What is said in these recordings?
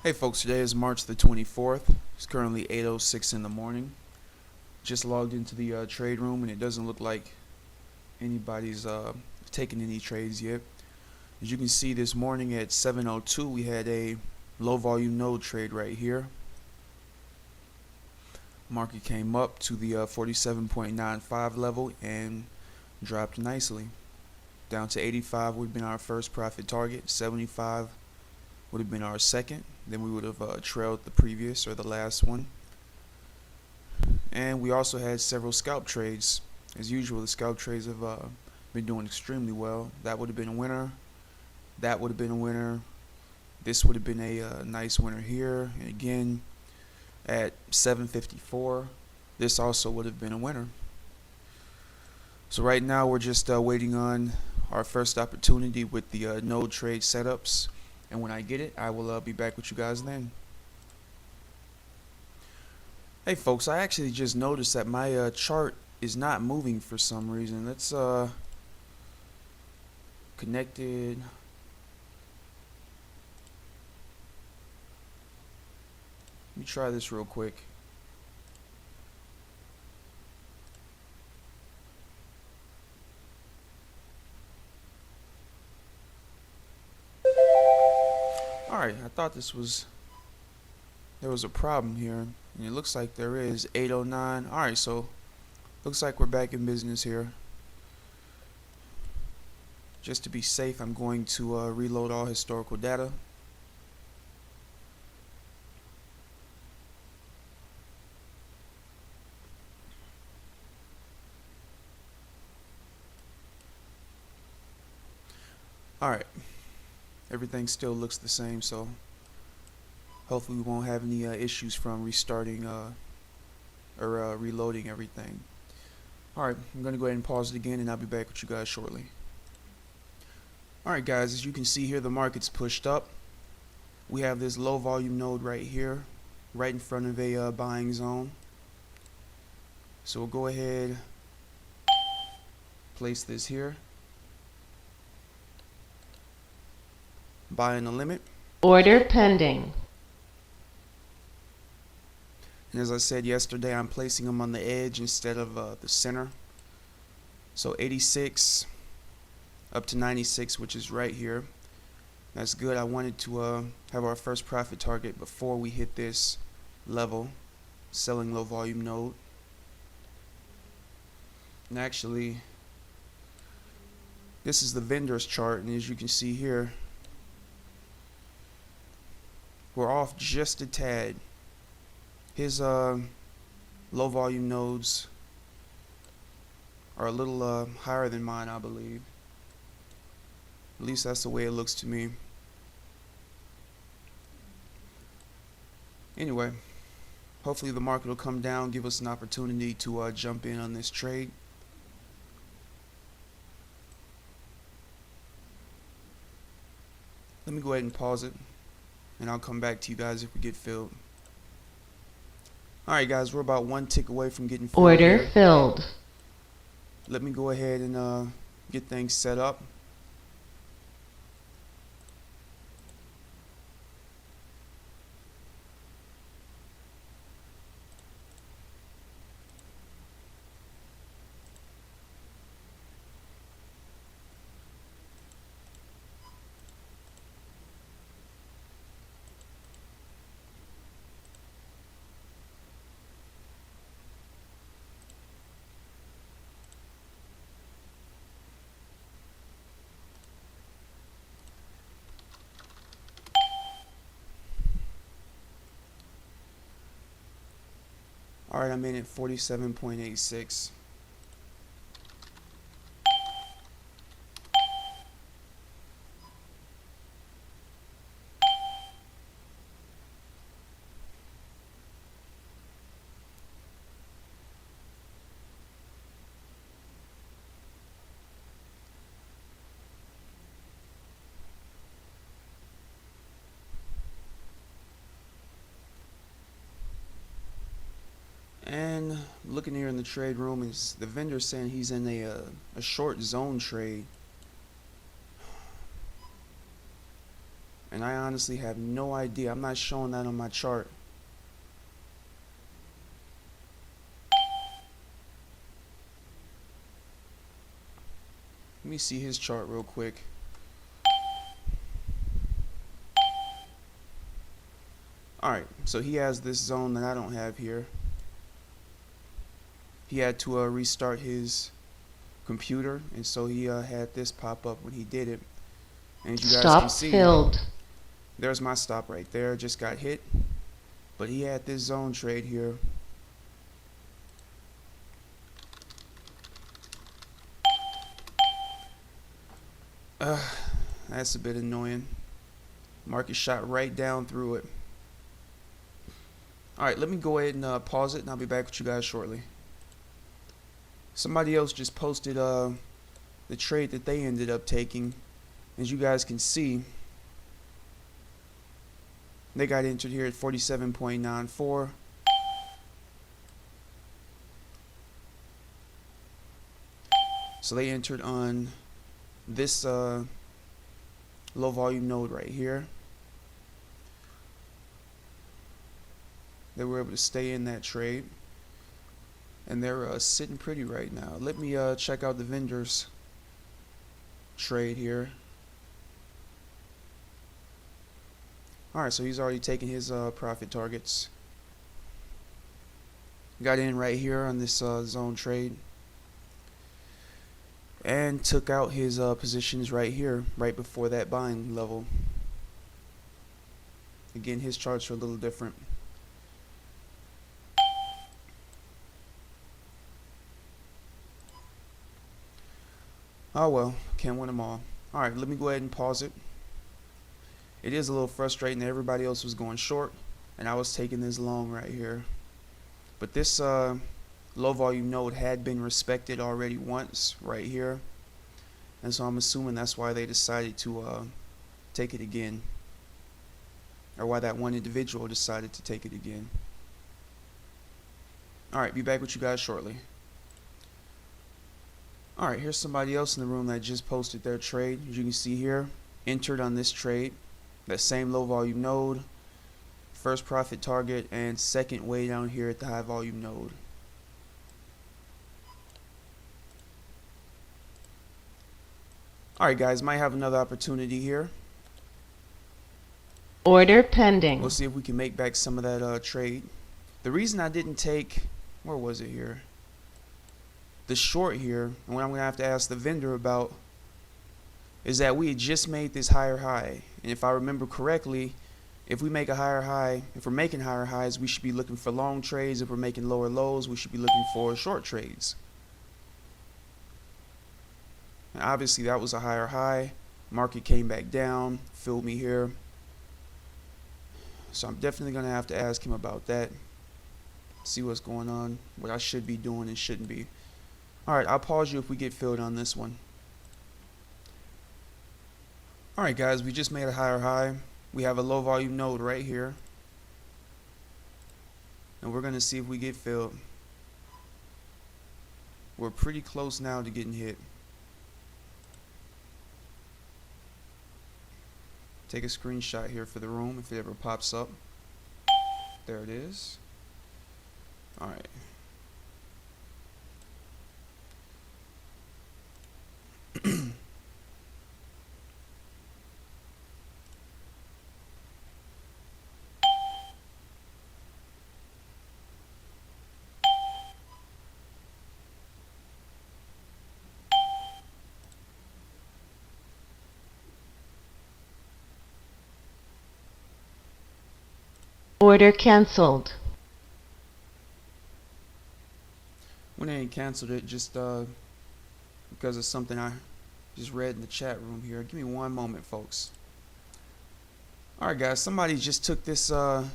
Hey folks, today is March the 24th. It's currently 8:06 in the morning. Just logged into the trade room and it doesn't look like anybody's taking any trades yet. As you can see, this morning at 7:02 we had a low volume node trade right here. Market came up to the 47.95 level and dropped nicely. Down to 85 would have been our first profit target. 75 would have been our second. Then we would have trailed the previous or the last one. And we also had several scalp trades. As usual, the scalp trades have been doing extremely well. That would have been a winner. That would have been a winner. This would have been a nice winner here. And again, at 7:54, this also would have been a winner. So right now we're just waiting on our first opportunity with the node trade setups. And when I get it, I will be back with you guys then. Hey folks, I actually just noticed that my chart is not moving for some reason. Let's connected. Let me try this real quick. Alright, I thought there was a problem here, and it looks like there is. 8:09. Alright, so looks like we're back in business here. Just to be safe, I'm going to reload all historical data. Alright, everything still looks the same, so hopefully we won't have any issues from restarting or reloading everything. Alright, I'm going to go ahead and pause it again and I'll be back with you guys shortly. Alright guys, as you can see here, the market's pushed up. We have this low volume node right here, right in front of a buying zone. So we'll go ahead, place this here. Buy in the limit. Order pending. And as I said yesterday, I'm placing them on the edge instead of the center. So 86 up to 96, which is right here. That's good. I wanted to have our first profit target before we hit this level, selling low volume node. And actually, this is the vendor's chart, and as you can see here, we're off just a tad. His low volume nodes are a little higher than mine, I believe. At least that's the way it looks to me. Anyway, hopefully the market will come down, give us an opportunity to jump in on this trade. Let me go ahead and pause it, and I'll come back to you guys if we get filled. Alright guys, we're about one tick away from getting filled. Order here. filled. Let me go ahead and get things set up. Alright, I'm in at 47.86. And looking here in the trade room, is the vendor saying he's in a short zone trade. And I honestly have no idea. I'm not showing that on my chart. Let me see his chart real quick. Alright, so he has this zone that I don't have here. He had to restart his computer, and so he had this pop up when he did it. And as you guys can Stop see, filled. there's my stop right there. Just got hit. But he had this zone trade here. That's a bit annoying. Market shot right down through it. Alright, let me go ahead and pause it, and I'll be back with you guys shortly. Somebody else just posted the trade that they ended up taking. As you guys can see, they got entered here at 47.94. So they entered on this low volume node right here. They were able to stay in that trade, and they're sitting pretty right now. Let me check out the vendor's trade here. Alright, so he's already taken his profit targets. Got in right here on this zone trade, and took out his positions right here, right before that buying level. Again, his charts are a little different. Oh well, can't win them all. Alright, let me go ahead and pause it. It is a little frustrating that everybody else was going short, and I was taking this long right here. But this low volume node had been respected already once right here, and so I'm assuming that's why they decided to take it again, or why that one individual decided to take it again. Alright, be back with you guys shortly. Alright, here's somebody else in the room that just posted their trade. As you can see here, entered on this trade, that same low volume node, first profit target, and second way down here at the high volume node. Alright guys, might have another opportunity here. Order pending. We'll see if we can make back some of that trade. The reason I didn't take, where was it here? The short here, and what I'm going to have to ask the vendor about, is that we had just made this higher high. And if I remember correctly, if we make a higher high, if we're making higher highs, we should be looking for long trades. If we're making lower lows, we should be looking for short trades. And obviously that was a higher high. Market came back down, filled me here. So I'm definitely going to have to ask him about that. See what's going on, what I should be doing and shouldn't be. Alright, I'll pause you if we get filled on this one. Alright guys, we just made a higher high. We have a low volume node right here, and we're going to see if we get filled. We're pretty close now to getting hit. Take a screenshot here for the room if it ever pops up. There it is. Alright. Order cancelled. Went ahead and canceled it just because of something I just read in the chat room here. Give me one moment, folks. Alright guys, somebody just took this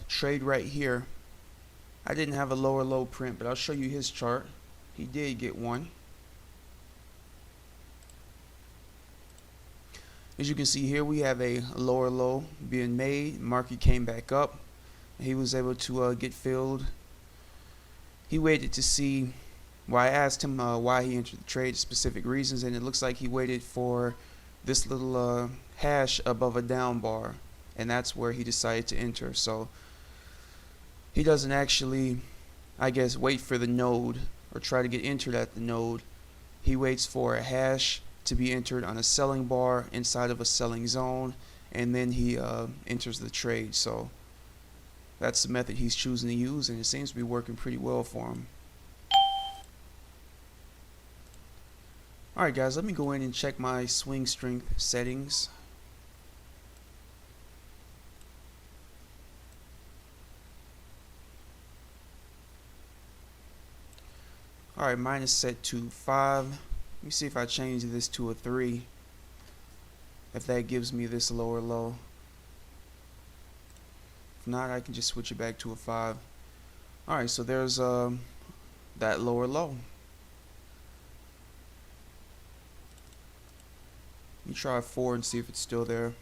trade right here. I didn't have a lower low print, but I'll show you his chart. He did get one. As you can see here, we have a lower low being made. Market came back up. He was able to get filled. He waited to see. Well, I asked him why he entered the trade, specific reasons, and it looks like he waited for this little hash above a down bar. and that's where he decided to enter. So he doesn't actually, I guess, wait for the node or try to get entered at the node. He waits for a hash to be entered on a selling bar inside of a selling zone, and then he enters the trade. So that's the method he's choosing to use, and it seems to be working pretty well for him. Alright guys, let me go in and check my swing strength settings. Alright, mine is set to 5. Let me see if I change this to a 3. If that gives me this lower low. If not, I can just switch it back to a 5. Alright, so there's that lower low. Let me try 4 and see if it's still there.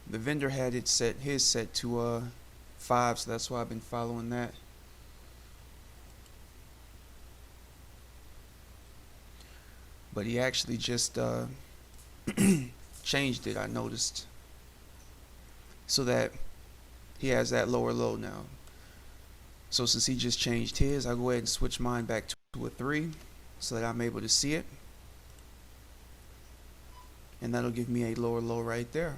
The vendor had it set, his set to 5, so that's why I've been following that. But he actually just changed it, I noticed, so that he has that lower low now. So since he just changed his, I'll go ahead and switch mine back to a 3 so that I'm able to see it. And that'll give me a lower low right there.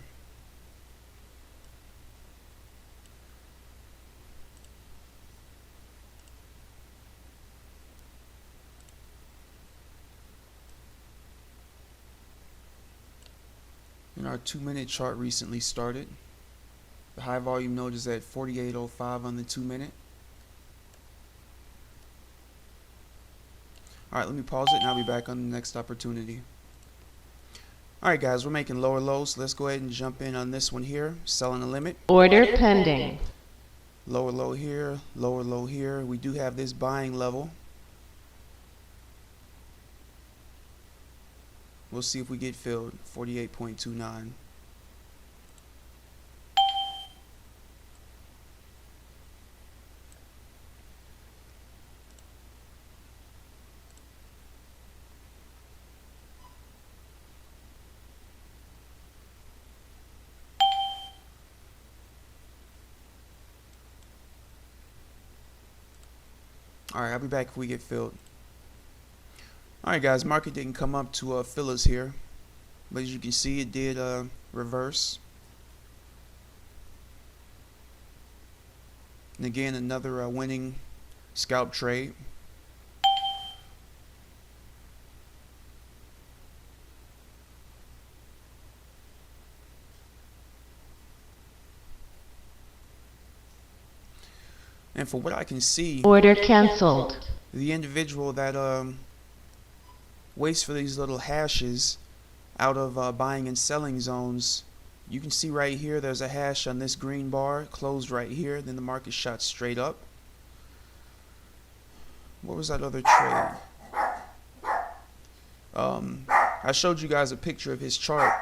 And our 2-minute chart recently started. The high volume node is at 48.05 on the 2-minute. Alright, let me pause it and I'll be back on the next opportunity. Alright guys, we're making lower lows, so let's go ahead and jump in on this one here. Selling a limit. Order pending. Lower low here, lower low here. We do have this buying level. We'll see if we get filled. 48.29. Alright, I'll be back if we get filled. Alright guys, market didn't come up to fill us here, but as you can see it did reverse. And again, another winning scalp trade. And for what I can see, Order canceled. the individual that waits for these little hashes out of buying and selling zones, you can see right here there's a hash on this green bar, closed right here, then the market shot straight up. What was that other trade? I showed you guys a picture of his chart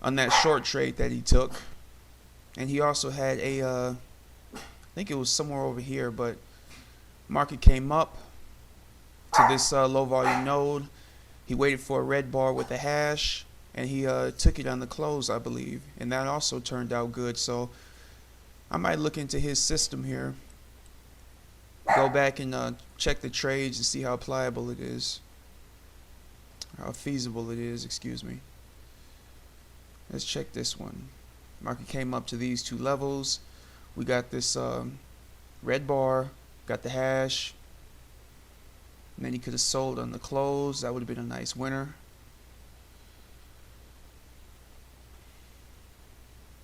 on that short trade that he took, and he also had a I think it was somewhere over here, but market came up to this low volume node. He waited for a red bar with a hash, and he took it on the close, I believe, and that also turned out good. So I might look into his system here, go back and check the trades and see how pliable it is, how feasible it is, excuse me. Let's check this one. Market came up to these two levels. We got this red bar, got the hash, and then he could have sold on the close. That would have been a nice winner.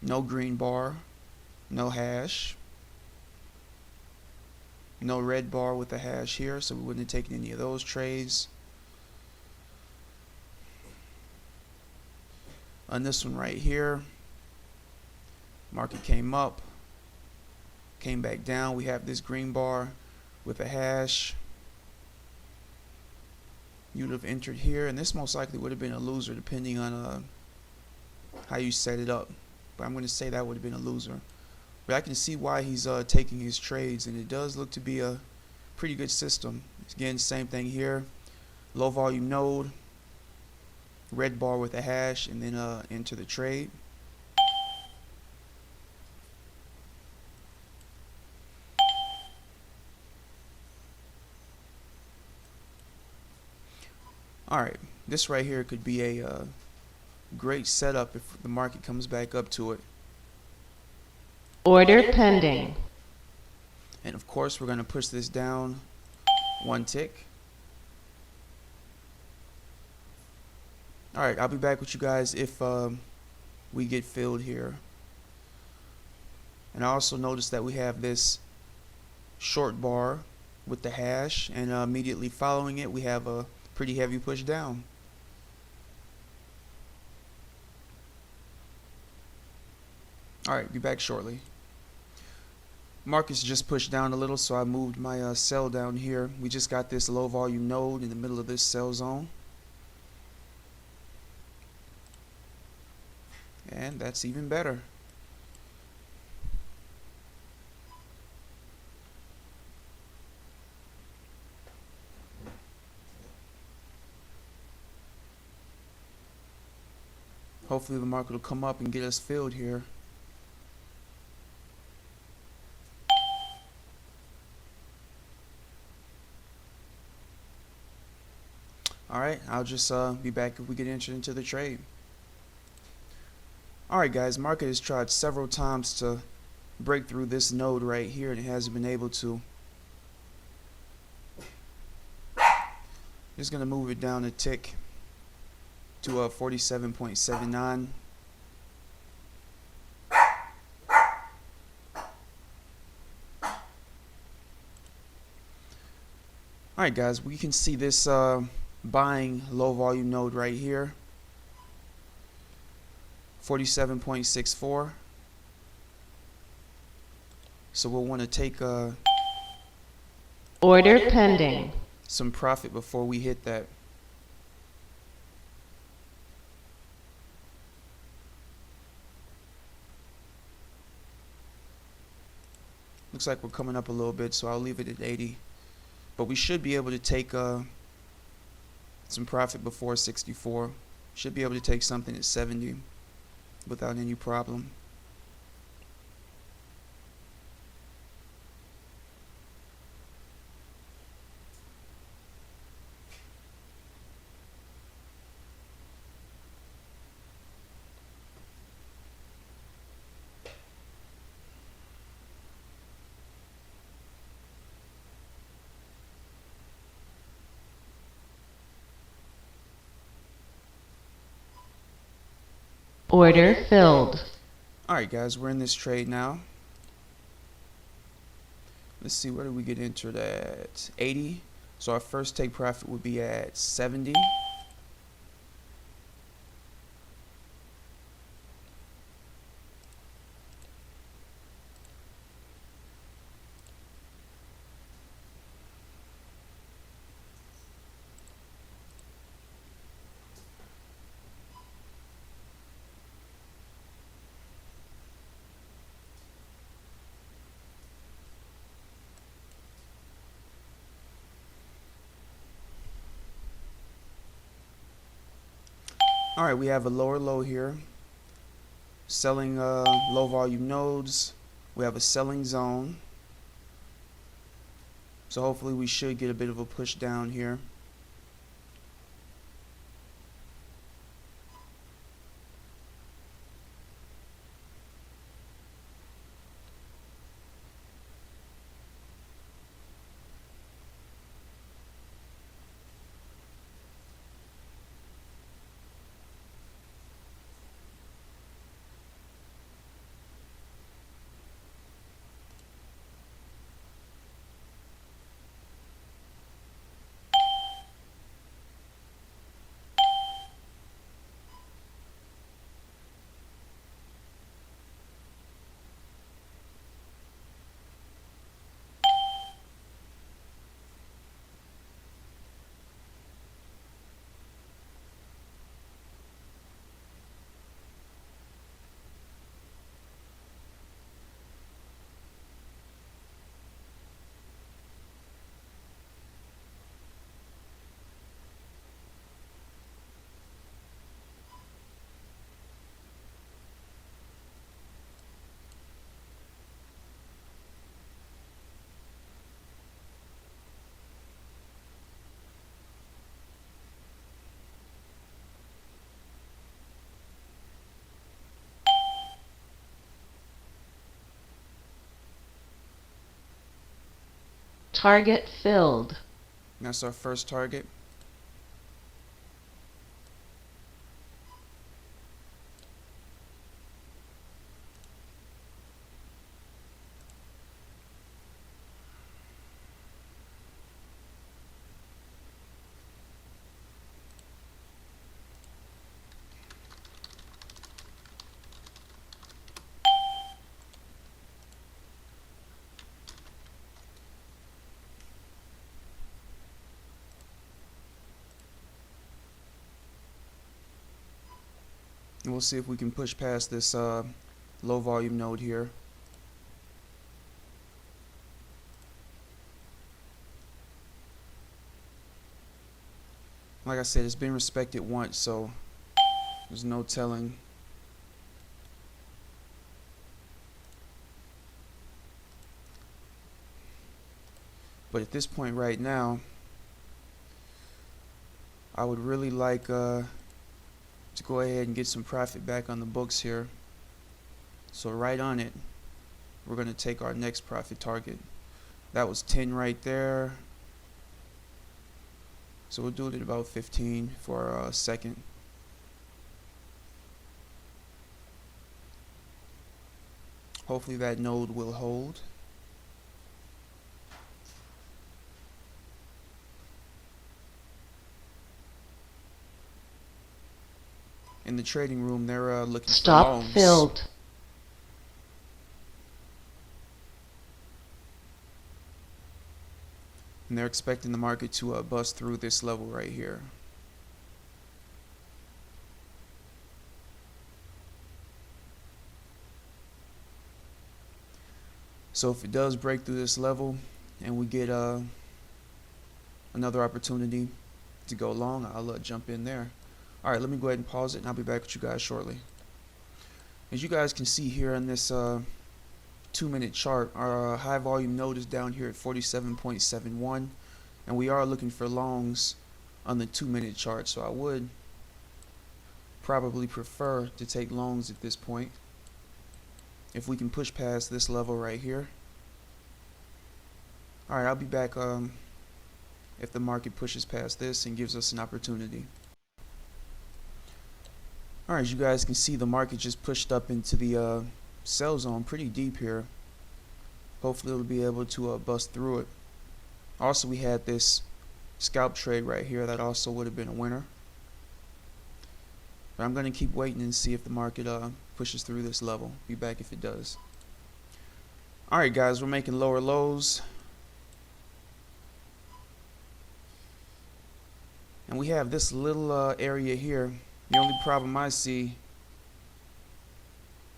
No green bar, no hash, no red bar with the hash here, so we wouldn't have taken any of those trades. On this one right here, market came up, came back down. We have this green bar with a hash. You would have entered here, and this most likely would have been a loser depending on how you set it up. But I'm going to say that would have been a loser. But I can see why he's taking his trades, and it does look to be a pretty good system. Again, same thing here. Low volume node, red bar with a hash, and then enter the trade. Alright, this right here could be a great setup if the market comes back up to it. Order pending. And of course, we're going to push this down one tick. Alright, I'll be back with you guys if we get filled here. And I also noticed that we have this short bar with the hash, and immediately following it we have a pretty heavy push down. Alright, be back shortly. Market's just pushed down a little, so I moved my sell down here. We just got this low volume node in the middle of this sell zone. And that's even better. Hopefully the market will come up and get us filled here. Alright, I'll just be back if we get entered into the trade. Alright guys, market has tried several times to break through this node right here and it hasn't been able to. Just going to move it down a tick to 47.79. Alright guys, we can see this buying low volume node right here, 47.64. So we'll want to take Order pending. some profit before we hit that. Looks like we're coming up a little bit, so I'll leave it at 80. But we should be able to take some profit before 64. Should be able to take something at 70 without any problem. Order filled. Alright guys, we're in this trade now. Let's see, where did we get entered at? 80. So our first take profit would be at 70. Alright, we have a lower low here. Selling low volume nodes. We have a selling zone. So hopefully we should get a bit of a push down here. Target filled. That's our first target. And we'll see if we can push past this low volume node here. Like I said, it's been respected once, so there's no telling. But at this point right now, I would really like to go ahead and get some profit back on the books here. So right on it, we're going to take our next profit target. That was 10 right there. So we'll do it at about 15 for a second. Hopefully that node will hold. In the trading room, they're looking for longs. Stop filled. And they're expecting the market to bust through this level right here. So if it does break through this level and we get another opportunity to go long, I'll jump in there. Alright, let me go ahead and pause it and I'll be back with you guys shortly. As you guys can see here on this 2-minute chart, our high volume node is down here at 47.71, and we are looking for longs on the 2-minute chart, so I would probably prefer to take longs at this point if we can push past this level right here. Alright, I'll be back if the market pushes past this and gives us an opportunity. Alright, as you guys can see, the market just pushed up into the sell zone pretty deep here. Hopefully it'll be able to bust through it. Also, we had this scalp trade right here that also would have been a winner. But I'm going to keep waiting and see if the market pushes through this level. Be back if it does. Alright guys, we're making lower lows. And we have this little area here. The only problem I see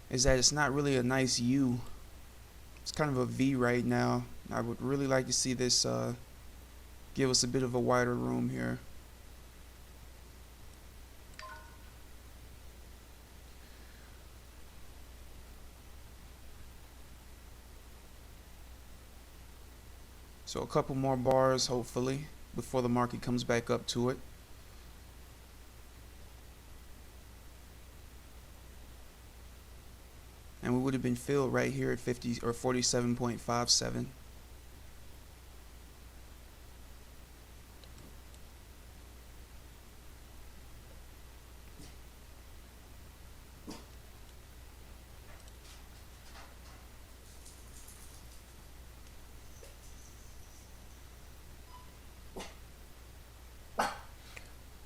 is that it's not really a nice U. It's kind of a V right now. I would really like to see this give us a bit of a wider room here. So a couple more bars hopefully before the market comes back up to it. And we would have been filled right here at 50 or 47.57.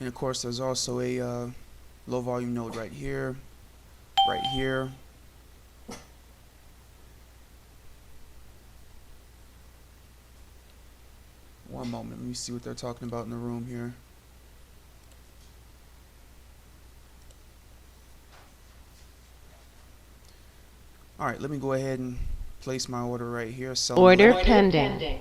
And of course there's also a low volume node right here, right here. One moment, let me see what they're talking about in the room here. Alright, let me go ahead and place my order right here. Order pending.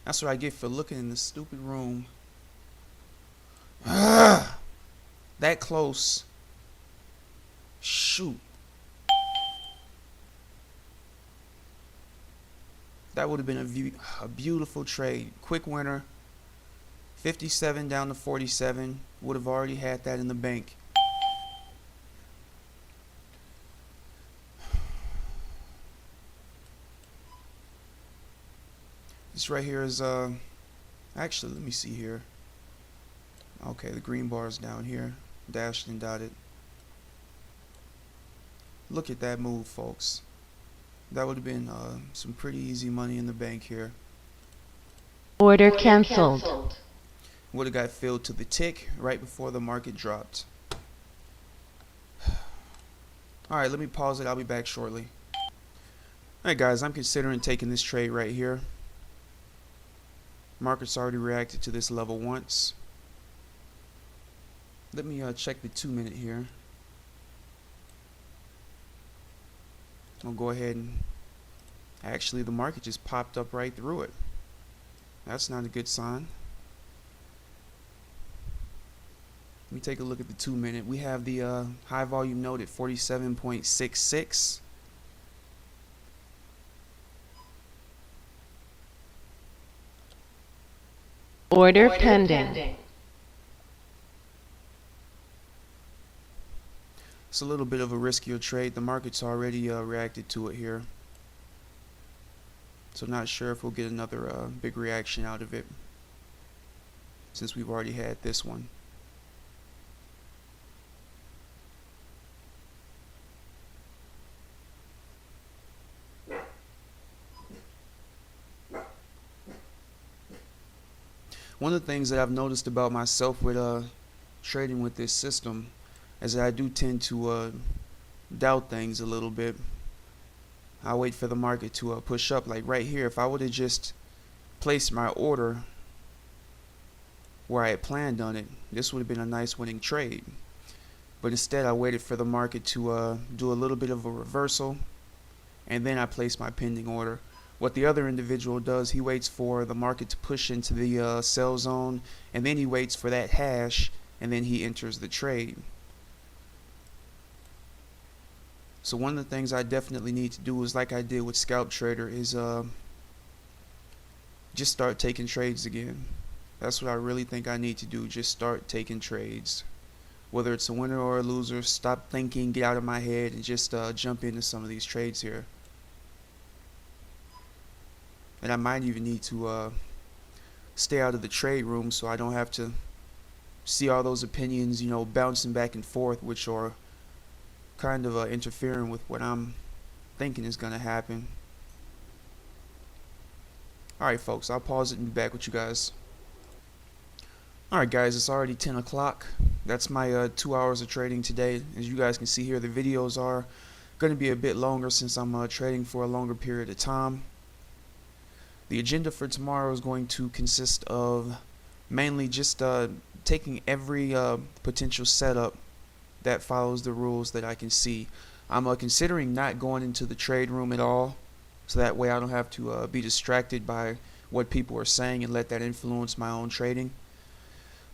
That's what I get for looking in this stupid room. That close. Shoot. That would have been a beautiful trade. Quick winner. 57 down to 47. Would have already had that in the bank. This right here is actually, let me see here. Okay, the green bar is down here, dashed and dotted. Look at that move, folks. That would have been some pretty easy money in the bank here. Order canceled. Would have got filled to the tick right before the market dropped. Alright, let me pause it. I'll be back shortly. Alright guys, I'm considering taking this trade right here. Market's already reacted to this level once. Let me check the 2-minute here. I'll go ahead and actually the market just popped up right through it. That's not a good sign. Let me take a look at the 2-minute. We have the high volume node at 47.66. Order pending. It's a little bit of a riskier trade. The market's already reacted to it here. So not sure if we'll get another big reaction out of it, since we've already had this one. One of the things that I've noticed about myself with trading with this system is that I do tend to doubt things a little bit. I wait for the market to push up. Like right here, if I would have just placed my order where I had planned on it, this would have been a nice winning trade. But instead I waited for the market to do a little bit of a reversal, and then I placed my pending order. What the other individual does, he waits for the market to push into the sell zone, and then he waits for that hash, and then he enters the trade. So one of the things I definitely need to do is, like I did with Scalp Trader, is just start taking trades again. That's what I really think I need to do. Just start taking trades. Whether it's a winner or a loser, stop thinking, get out of my head, and just jump into some of these trades here. And I might even need to stay out of the trade room so I don't have to see all those opinions, bouncing back and forth, which are kind of interfering with what I'm thinking is going to happen. Alright folks, I'll pause it and be back with you guys. Alright guys, it's already 10 o'clock. That's my 2 hours of trading today. As you guys can see here, the videos are going to be a bit longer since I'm trading for a longer period of time. The agenda for tomorrow is going to consist of mainly just taking every potential setup that follows the rules that I can see. I'm considering not going into the trade room at all, so that way I don't have to be distracted by what people are saying and let that influence my own trading.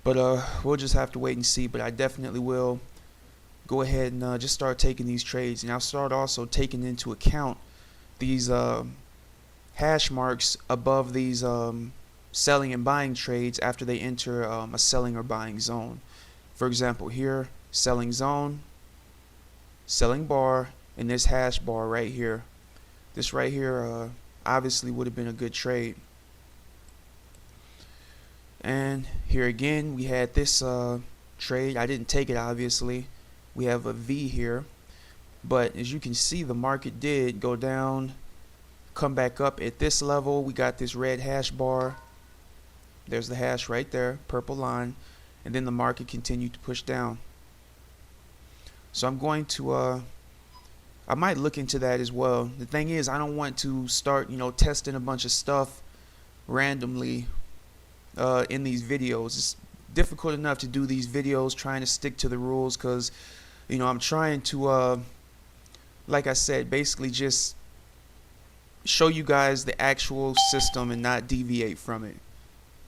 But we'll just have to wait and see. But I definitely will go ahead and just start taking these trades, and I'll start also taking into account these hash marks above these selling and buying trades after they enter a selling or buying zone. For example, here, selling zone, selling bar, and this hash bar right here. This right here obviously would have been a good trade. And here again we had this trade. I didn't take it, obviously. We have a V here, but as you can see, the market did go down, come back up at this level. We got this red hash bar. There's the hash right there, purple line, and then the market continued to push down. So I'm going to I might look into that as well. The thing is, I don't want to start testing a bunch of stuff randomly in these videos. It's difficult enough to do these videos trying to stick to the rules, because I'm trying to like I said, basically just show you guys the actual system and not deviate from it.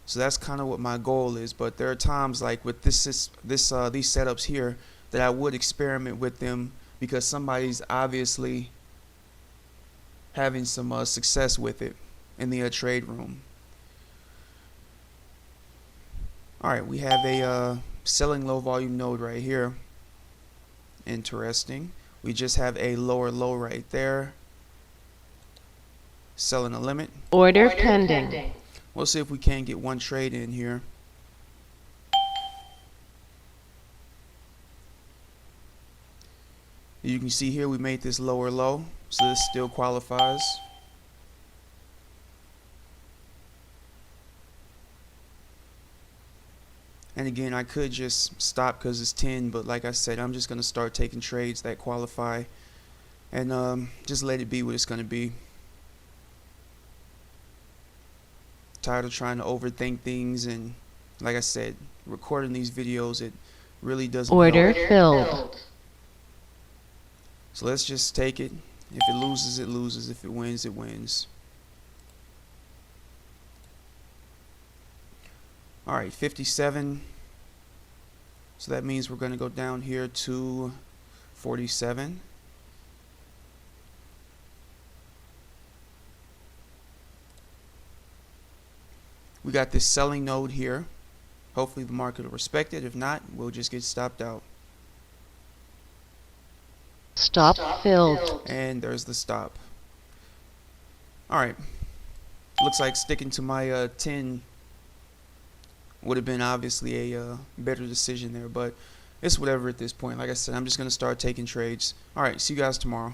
So that's kind of what my goal is. But there are times, like with these setups here, that I would experiment with them because somebody's obviously having some success with it in the trade room. Alright, we have a selling low volume node right here. Interesting. We just have a lower low right there. selling a limit. Order pending. We'll see if we can get one trade in here. You can see here we made this lower low, so this still qualifies. And again, I could just stop because it's 10, but like I said, I'm just going to start taking trades that qualify and just let it be what it's going to be. Tired of trying to overthink things, and like I said, recording these videos, it really doesn't Order help. filled. So let's just take it. If it loses, it loses. If it wins, it wins. Alright, 57. So that means we're going to go down here to 47. We got this selling node here. Hopefully the market will respect it. If not, we'll just get stopped out. Stop filled. And there's the stop. Alright. Looks like sticking to my 10 would have been obviously a better decision there, but it's whatever at this point. Like I said, I'm just going to start taking trades. Alright, see you guys tomorrow.